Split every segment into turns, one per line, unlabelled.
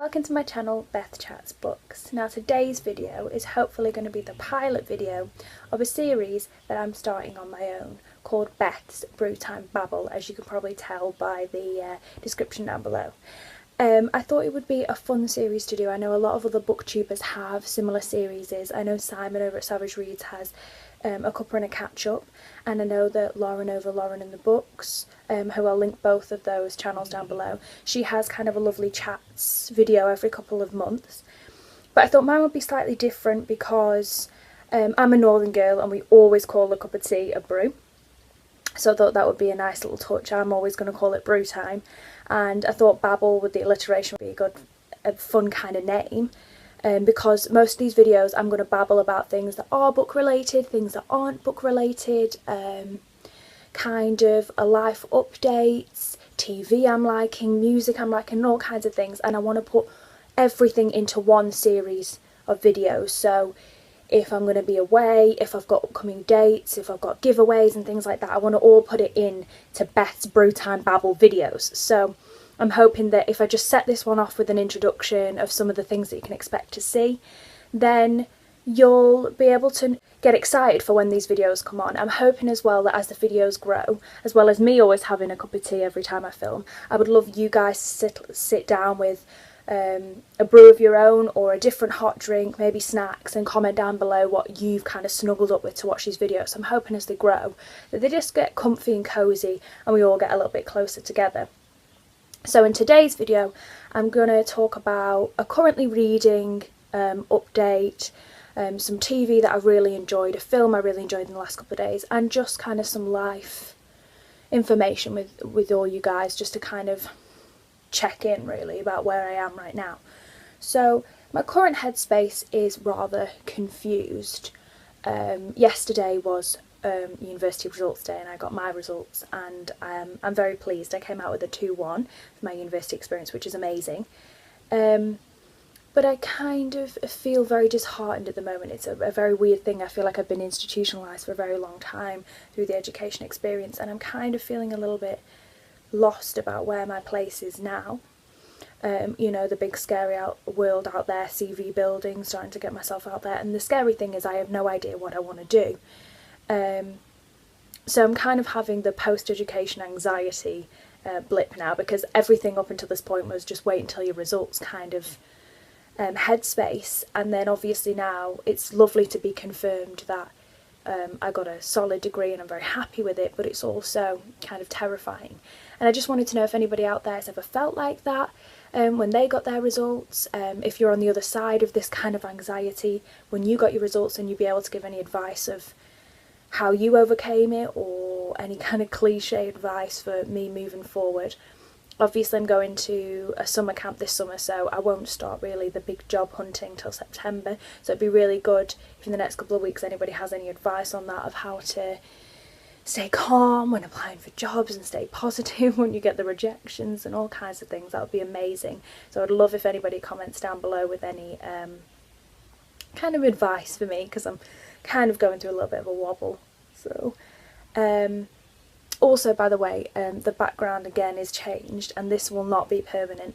Welcome to my channel, Beth Chats Books. Now today's video is hopefully going to be the pilot video of a series that I'm starting on my own called Beth's Brew-Time Babble, as you can probably tell by the description down below. I thought it would be a fun series to do. I know a lot of other booktubers have similar series. I know Simon over at Savage Reads has a cuppa and a catch up, and I know that Lauren over Lauren in the Books, who I'll link both of those channels down below, she has kind of a lovely chats video every couple of months. But I thought mine would be slightly different because I'm a northern girl and we always call a cup of tea a brew. So I thought that would be a nice little touch. I'm always going to call it brew time, and I thought Babble with the alliteration would be a fun kind of name. Because most of these videos I'm going to babble about things that are book related, things that aren't book related, kind of a life updates, TV I'm liking, music I'm liking, and all kinds of things, and I want to put everything into one series of videos. So if I'm going to be away, if I've got upcoming dates, if I've got giveaways and things like that, I want to all put it in to Beth's Brew-Time Babble videos. So I'm hoping that if I just set this one off with an introduction of some of the things that you can expect to see, then you'll be able to get excited for when these videos come on. I'm hoping as well that as the videos grow, as well as me always having a cup of tea every time I film, I would love you guys to sit down with a brew of your own or a different hot drink, maybe snacks, and comment down below what you've kind of snuggled up with to watch these videos. So I'm hoping as they grow that they just get comfy and cosy and we all get a little bit closer together. So in today's video I'm going to talk about a currently reading update, some TV that I really enjoyed, a film I really enjoyed in the last couple of days, and just kind of some life information with all you guys, just to kind of check in really about where I am right now. So my current headspace is rather confused. Yesterday was university results day and I got my results, and I'm very pleased. I came out with a 2-1 for my university experience, which is amazing. But I kind of feel very disheartened at the moment. It's a very weird thing. I feel like I've been institutionalised for a very long time through the education experience, and I'm kind of feeling a little bit lost about where my place is now. You know, the big scary world out there, CV building, starting to get myself out there, and the scary thing is I have no idea what I want to do. So I'm kind of having the post-education anxiety blip now, because everything up until this point was just wait until your results kind of headspace, and then obviously now it's lovely to be confirmed that I got a solid degree and I'm very happy with it, but it's also kind of terrifying. And I just wanted to know if anybody out there has ever felt like that when they got their results, if you're on the other side of this kind of anxiety when you got your results, and you'd be able to give any advice of how you overcame it, or any kind of cliche advice for me moving forward. Obviously I'm going to a summer camp this summer, so I won't start really the big job hunting till September, so it'd be really good if in the next couple of weeks anybody has any advice on that, of how to stay calm when applying for jobs and stay positive when you get the rejections and all kinds of things. That would be amazing. So I'd love if anybody comments down below with any kind of advice for me, because I'm kind of going through a little bit of a wobble. So also, by the way, the background again is changed, and this will not be permanent.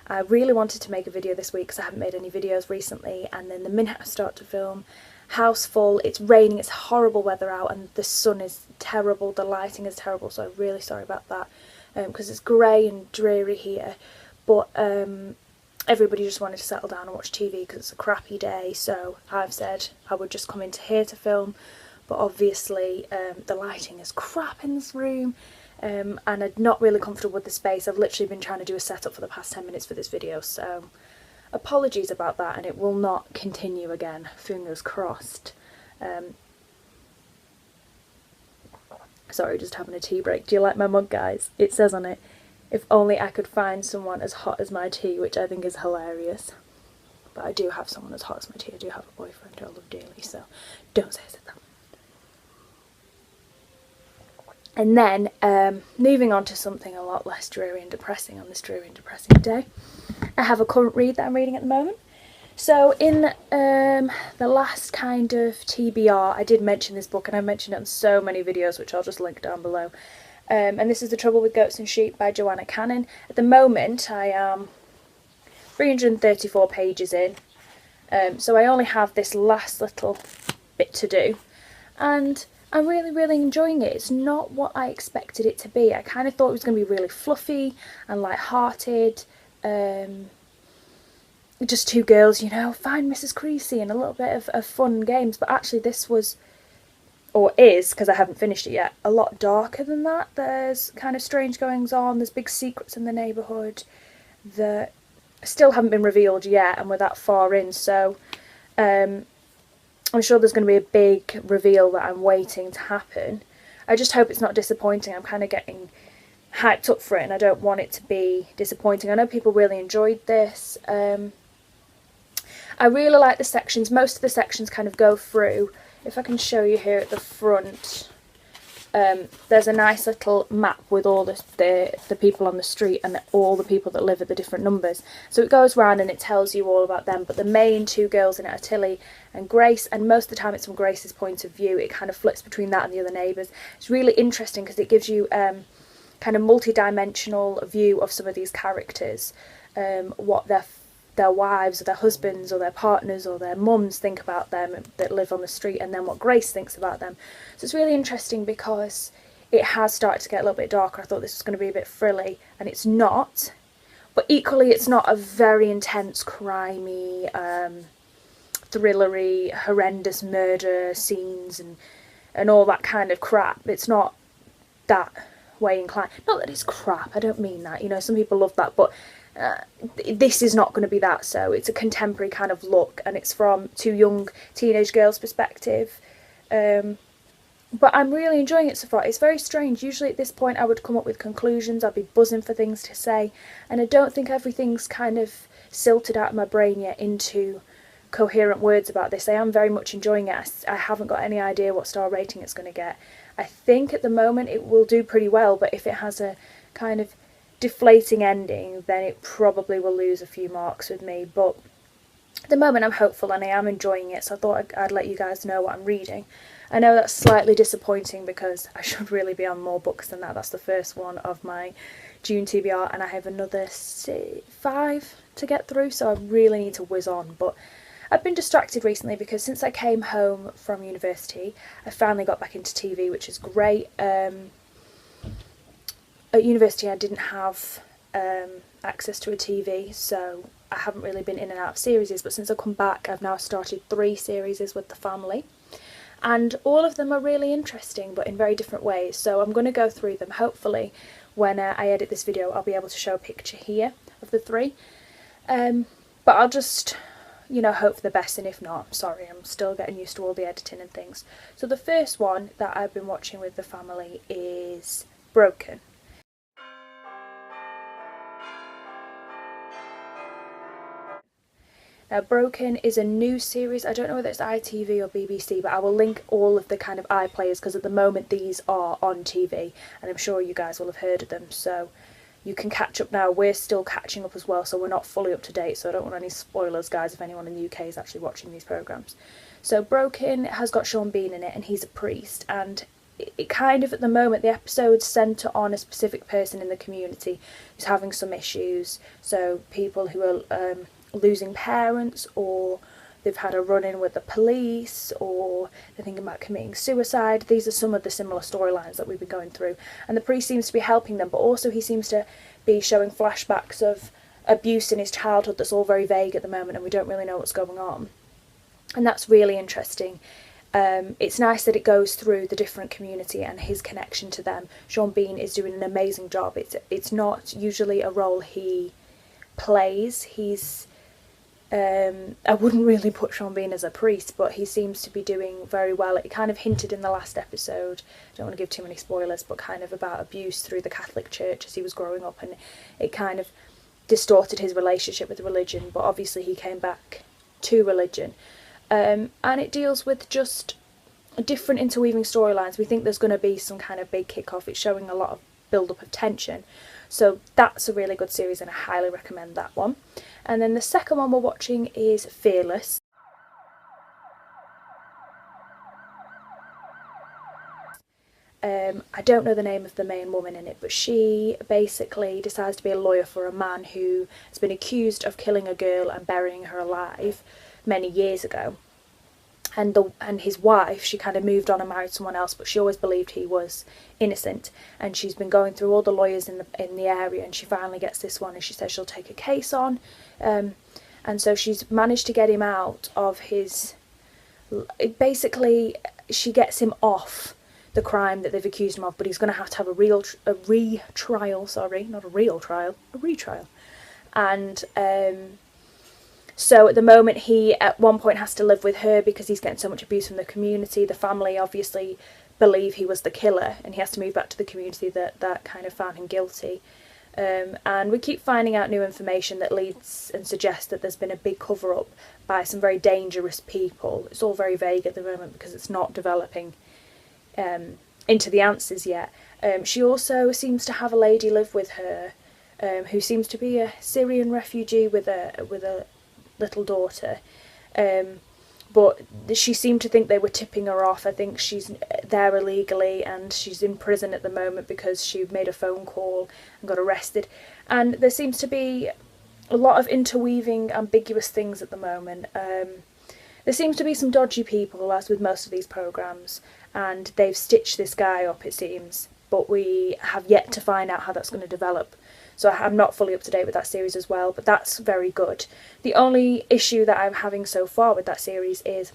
I really wanted to make a video this week because I haven't made any videos recently, and then the minute I start to film, house full, it's raining, it's horrible weather out, and the sun is terrible, the lighting is terrible, so I'm really sorry about that, because it's grey and dreary here. But everybody just wanted to settle down and watch TV because it's a crappy day, so I've said I would just come into here to film. But obviously the lighting is crap in this room, and I'm not really comfortable with the space. I've literally been trying to do a setup for the past 10 minutes for this video, so apologies about that, and it will not continue again, fingers crossed. Sorry, just having a tea break. Do you like my mug, guys? It says on it, if only I could find someone as hot as my tea, which I think is hilarious. But I do have someone as hot as my tea. I do have a boyfriend who I love dearly, so don't say I said that. And then, moving on to something a lot less dreary and depressing on this dreary and depressing day, I have a current read that I'm reading at the moment. So in the last kind of TBR, I did mention this book, and I mentioned it in so many videos, which I'll just link down below. And this is The Trouble with Goats and Sheep by Joanna Cannon. At the moment, I am 334 pages in, so I only have this last little bit to do, and I'm really enjoying it. It's not what I expected it to be. I kind of thought it was going to be really fluffy and light-hearted, just two girls, you know, find Mrs. Creasy and a little bit of fun games, but actually this was, or is, because I haven't finished it yet, a lot darker than that. There's kind of strange goings on, there's big secrets in the neighbourhood that still haven't been revealed yet, and we're that far in, so I'm sure there's going to be a big reveal that I'm waiting to happen. I just hope it's not disappointing. I'm kind of getting hyped up for it and I don't want it to be disappointing. I know people really enjoyed this. I really like the sections. Most of the sections kind of go through. If I can show you here at the front, there's a nice little map with all the people on the street and all the people that live at the different numbers. So it goes round and it tells you all about them, but the main two girls in it are Tilly and Grace, and most of the time it's from Grace's point of view. It kind of flips between that and the other neighbours. It's really interesting because it gives you kind of multi-dimensional view of some of these characters, what their wives or their husbands or their partners or their mums think about them that live on the street, and then what Grace thinks about them. So it's really interesting because it has started to get a little bit darker. I thought this was going to be a bit frilly, and it's not. But equally, it's not a very intense, crimey, thrillery, horrendous murder scenes and all that kind of crap. It's not that way inclined. Not that it's crap, I don't mean that. You know, some people love that, but this is not going to be that. So it's a contemporary kind of look, and it's from two young teenage girls' perspective. But I'm really enjoying it so far. It's very strange. Usually at this point I would come up with conclusions, I'd be buzzing for things to say, and I don't think everything's kind of silted out of my brain yet into coherent words about this. I am very much enjoying it. I haven't got any idea what star rating it's going to get. I think at the moment it will do pretty well, but if it has a kind of deflating ending, then it probably will lose a few marks with me. But at the moment I'm hopeful and I am enjoying it, so I thought I'd let you guys know what I'm reading. I know that's slightly disappointing because I should really be on more books than that. That's the first one of my June TBR, and I have another 5 to get through, so I really need to whiz on. But I've been distracted recently because since I came home from university, I finally got back into TV, which is great. At university I didn't have access to a TV, so I haven't really been in and out of series, but since I've come back I've now started 3 series with the family, and all of them are really interesting but in very different ways, so I'm going to go through them. Hopefully when I edit this video I'll be able to show a picture here of the 3, but I'll just, you know, hope for the best, and if not, I'm sorry, I'm still getting used to all the editing and things. So the first one that I've been watching with the family is Broken. Now, Broken is a new series. I don't know whether it's ITV or BBC, but I will link all of the kind of iPlayers because at the moment these are on TV, and I'm sure you guys will have heard of them, so you can catch up now. We're still catching up as well, so we're not fully up to date, so I don't want any spoilers, guys, if anyone in the UK is actually watching these programmes. So Broken has got Sean Bean in it, and he's a priest, and it kind of, at the moment, the episodes centre on a specific person in the community who's having some issues. So people who are losing parents, or they've had a run-in with the police, or they're thinking about committing suicide. These are some of the similar storylines that we've been going through, and the priest seems to be helping them, but also he seems to be showing flashbacks of abuse in his childhood that's all very vague at the moment, and we don't really know what's going on, and that's really interesting. It's nice that it goes through the different community and his connection to them. Sean Bean is doing an amazing job. It's not usually a role he plays. He's I wouldn't really put Sean Bean as a priest, but he seems to be doing very well. It kind of hinted in the last episode, I don't want to give too many spoilers, but kind of about abuse through the Catholic Church as he was growing up, and it kind of distorted his relationship with religion, but obviously he came back to religion. And it deals with just different interweaving storylines. We think there's going to be some kind of big kick-off. It's showing a lot of build-up of tension. So that's a really good series, and I highly recommend that one. And then the second one we're watching is Fearless. I don't know the name of the main woman in it, but she basically decides to be a lawyer for a man who has been accused of killing a girl and burying her alive many years ago. And his wife, she kind of moved on and married someone else, but she always believed he was innocent. And she's been going through all the lawyers in the area, and she finally gets this one, and she says she'll take a case on. And so she's managed to get him out of his. Basically, she gets him off the crime that they've accused him of, but he's going to have a retrial. Sorry, not a real trial, a retrial. And so at the moment, he at one point has to live with her because he's getting so much abuse from the community. The family obviously believe he was the killer, and he has to move back to the community that kind of found him guilty. And we keep finding out new information that leads and suggests that there's been a big cover-up by some very dangerous people. It's all very vague at the moment because it's not developing into the answers yet. She also seems to have a lady live with her who seems to be a Syrian refugee with a little daughter, but she seemed to think they were tipping her off. I think she's there illegally and she's in prison at the moment because she made a phone call and got arrested. And there seems to be a lot of interweaving ambiguous things at the moment. There seems to be some dodgy people, as with most of these programmes, and they've stitched this guy up, it seems, but we have yet to find out how that's going to develop. So I'm not fully up to date with that series as well, but that's very good. The only issue that I'm having so far with that series is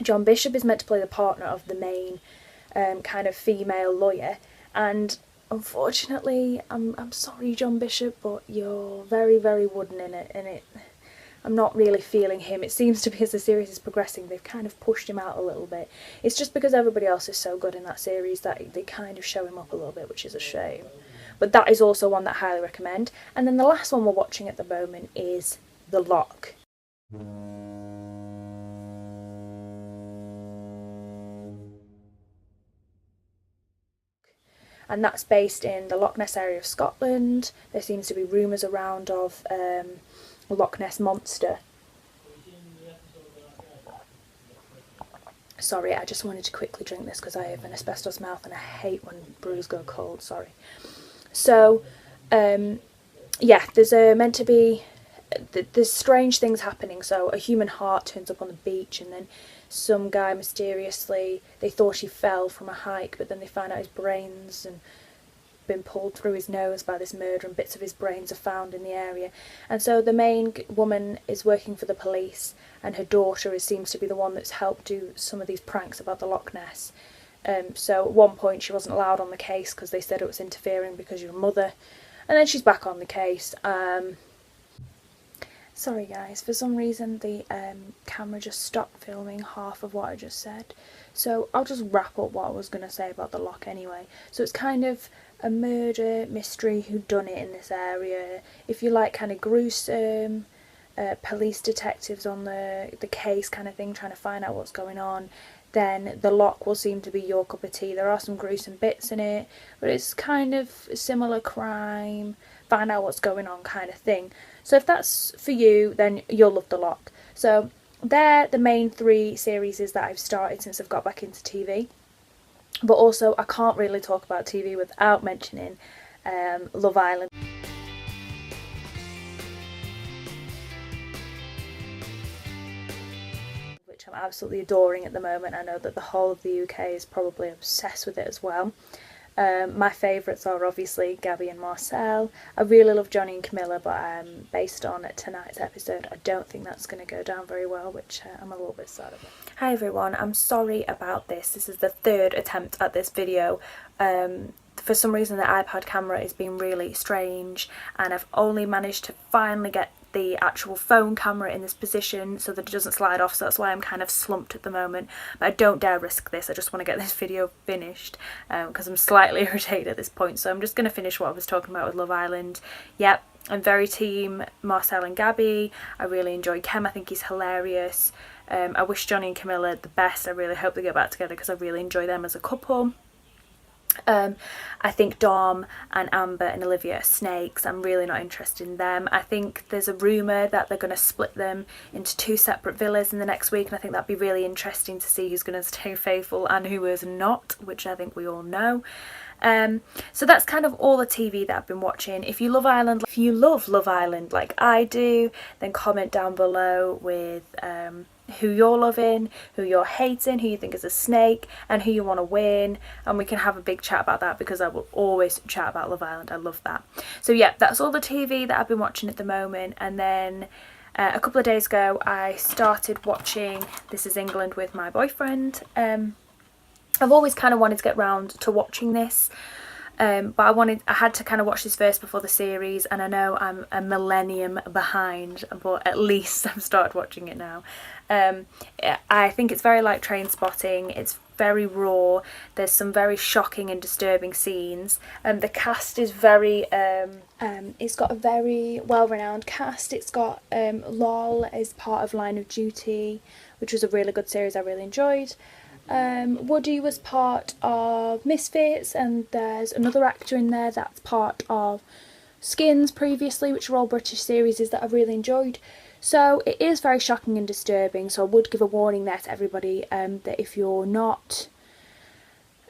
John Bishop is meant to play the partner of the main kind of female lawyer, and unfortunately, I'm sorry John Bishop, but you're very, very wooden in it, and I'm not really feeling him. It seems to be as the series is progressing, they've kind of pushed him out a little bit. It's just because everybody else is so good in that series that they kind of show him up a little bit, which is a shame. But that is also one that I highly recommend. And then the last one we're watching at the moment is The Lock. And that's based in the Loch Ness area of Scotland. There seems to be rumours around of a Loch Ness monster. Sorry, I just wanted to quickly drink this because I have an asbestos mouth and I hate when brews go cold, sorry. So, yeah, there's meant to be, there's strange things happening. So a human heart turns up on the beach, and then some guy mysteriously, they thought he fell from a hike, but then they found out his brains and been pulled through his nose by this murder, and bits of his brains are found in the area. And so the main woman is working for the police, and her daughter seems to be the one that's helped do some of these pranks about the Loch Ness. So at one point she wasn't allowed on the case because they said it was interfering because you're a mother, and then she's back on the case. Sorry guys, for some reason the camera just stopped filming half of what I just said, so I'll just wrap up what I was going to say about the Loch anyway. So it's kind of a murder mystery whodunit in this area. If you like kind of gruesome, police detectives on the case kind of thing, trying to find out what's going on, then The Loch will seem to be your cup of tea. There are some gruesome bits in it, but it's kind of a similar crime, find out what's going on kind of thing. So if that's for you, then you'll love The Loch. So they're the main 3 series that I've started since I've got back into TV. But also, I can't really talk about TV without mentioning Love Island. Which I'm absolutely adoring at the moment. I know that the whole of the UK is probably obsessed with it as well. My favourites are obviously Gabby and Marcel. I really love Johnny and Camilla, but based on tonight's episode, I don't think that's going to go down very well, which I'm a little bit sad about. Hi everyone, I'm sorry about this. This is the 3rd attempt at this video. For some reason the iPad camera is being really strange, and I've only managed to finally get the actual phone camera in this position so that it doesn't slide off, so that's why I'm kind of slumped at the moment. But I don't dare risk this. I just want to get this video finished because I'm slightly irritated at this point. So I'm just going to finish what I was talking about with Love Island. Yep, I'm very team Marcel and Gabby. I really enjoy Kem. I think he's hilarious. I wish Johnny and Camilla the best. I really hope they get back together because I really enjoy them as a couple. I think Dom and Amber and Olivia are snakes. I'm really not interested in them. I think there's a rumour that they're going to split them into 2 separate villas in the next week, and I think that'd be really interesting to see who's going to stay faithful and who is not, which I think we all know. So that's kind of all the TV that I've been watching. If you love Love Island like I do, then comment down below with who you're loving, who you're hating, who you think is a snake, and who you want to win, and we can have a big chat about that, because I will always chat about Love Island. I love that. So yeah, that's all the TV that I've been watching at the moment. And then a couple of days ago I started watching This Is England with my boyfriend. I've always kind of wanted to get round to watching this, but I had to kind of watch this first before the series, and I know I'm a millennium behind, but at least I've started watching it now. I think it's very like Trainspotting. It's very raw. There's some very shocking and disturbing scenes. The cast is very it's got a very well-renowned cast. It's got Lol as part of Line of Duty, which was a really good series I really enjoyed. Woody was part of Misfits, and there's another actor in there that's part of Skins previously, which are all British series that I've really enjoyed. So it is very shocking and disturbing, so I would give a warning there to everybody, that if you're not,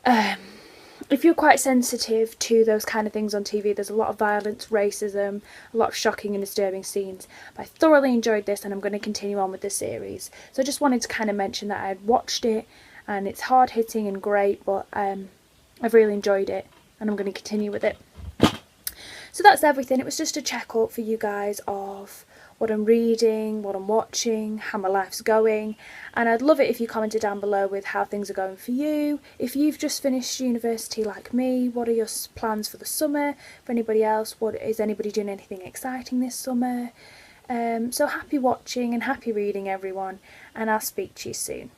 if you're quite sensitive to those kind of things on TV, there's a lot of violence, racism, a lot of shocking and disturbing scenes. But I thoroughly enjoyed this, and I'm going to continue on with this series. So I just wanted to kind of mention that I had watched it, and it's hard hitting and great, but I've really enjoyed it, and I'm going to continue with it. So that's everything. It was just a check-up for you guys of what I'm reading, what I'm watching, how my life's going, and I'd love it if you commented down below with how things are going for you. If you've just finished university like me, what are your plans for the summer? For anybody else, is anybody doing anything exciting this summer? So happy watching and happy reading, everyone, and I'll speak to you soon.